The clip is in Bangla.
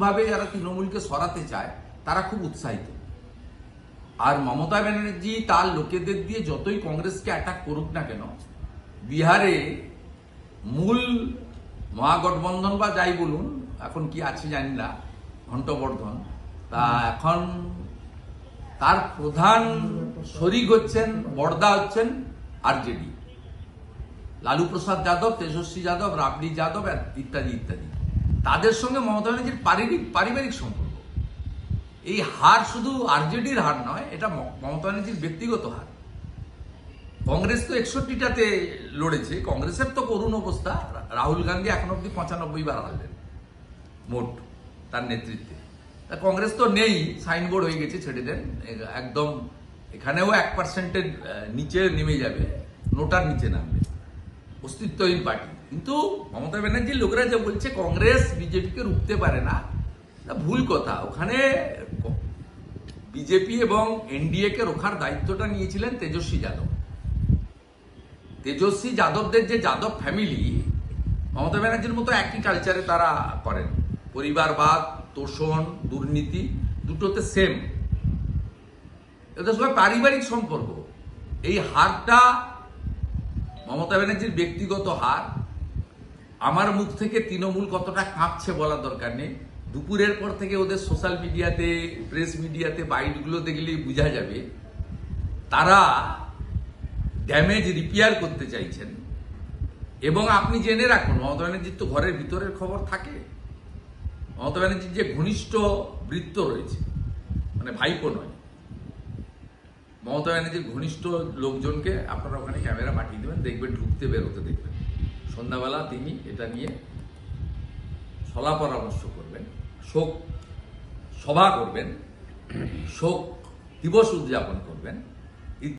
ভাবে যারা তৃণমূলকে সরাতে চায় তারা খুব উৎসাহিত। আর মমতা ব্যানার্জি তার লোকেদের দিয়ে যতই কংগ্রেসকে অ্যাটাক করুক না কেন, বিহারে মূল মহাগঠবন্ধন বা যাই বলুন, এখন কি আছে জানি না, ঘণ্টবর্ধন, তা এখন তার প্রধান শরিক হচ্ছেন, বড়দা হচ্ছেন আরজেডি, লালু প্রসাদ যাদব, তেজস্বী যাদব, রাবড়ি যাদব ইত্যাদি ইত্যাদি। তাদের সঙ্গে মমতা ব্যানার্জির পারিবারিক সম্পর্ক। এই হার শুধু আরজেডির হার নয়, এটা মমতা ব্যানার্জির ব্যক্তিগত হার। কংগ্রেস তো 61টাতে লড়েছে, কংগ্রেসের তো করুণ অবস্থা। রাহুল গান্ধী এখন অব্দি 95 বার হারলেন মোট তার নেতৃত্বে। তা কংগ্রেস তো নেই, সাইনবোর্ড হয়ে গেছে, ছেড়ে দেন একদম। এখানেও 1%-এর নিচে নেমে যাবে, নোটার নিচে নামবে, অস্তিত্বহীন পার্টি। কিন্তু মমতা ব্যানার্জির লোকেরা যে বলছে কংগ্রেস বিজেপিকে রুখতে পারে না, তা ভুল কথা। ওখানে বিজেপি এবং এনডিএ কে রোখার দায়িত্বটা নিয়েছিলেন তেজস্বী যাদব। তেজস্বী যাদবদের যে যাদব ফ্যামিলি, মমতা ব্যানার্জির মতো একই কালচারে তারা করেন। পরিবারবাদ, তোষণ, দুর্নীতি দুটোতে সেম। এদের সবাই পারিবারিক সম্পর্ক। এই হারটা মমতা ব্যানার্জির ব্যক্তিগত হার। আমার মুখ থেকে তৃণমূল কতটা কাঁপছে বলার দরকার নেই। দুপুরের পর থেকে ওদের সোশ্যাল মিডিয়াতে, প্রেস মিডিয়াতে বাইটগুলো দেখলেই বোঝা যাবে তারা ড্যামেজ রিপেয়ার করতে চাইছেন। এবং আপনি জেনে রাখুন, মমতা ব্যানার্জির তো ঘরের ভিতরের খবর থাকে। মমতা ব্যানার্জির যে ঘনিষ্ঠ বৃত্ত রয়েছে, মানে ভাইপো নয়, মমতা ব্যানার্জির ঘনিষ্ঠ লোকজনকে আপনারা ওখানে ক্যামেরা পাঠিয়ে দেবেন, দেখবেন ঢুকতে বেরোতে দেখবেন। সন্ধ্যাবেলা তিনি এটা নিয়ে সলা পরামর্শ করবেন, শোক সভা করবেন, শোক দিবস উদযাপন করবেন।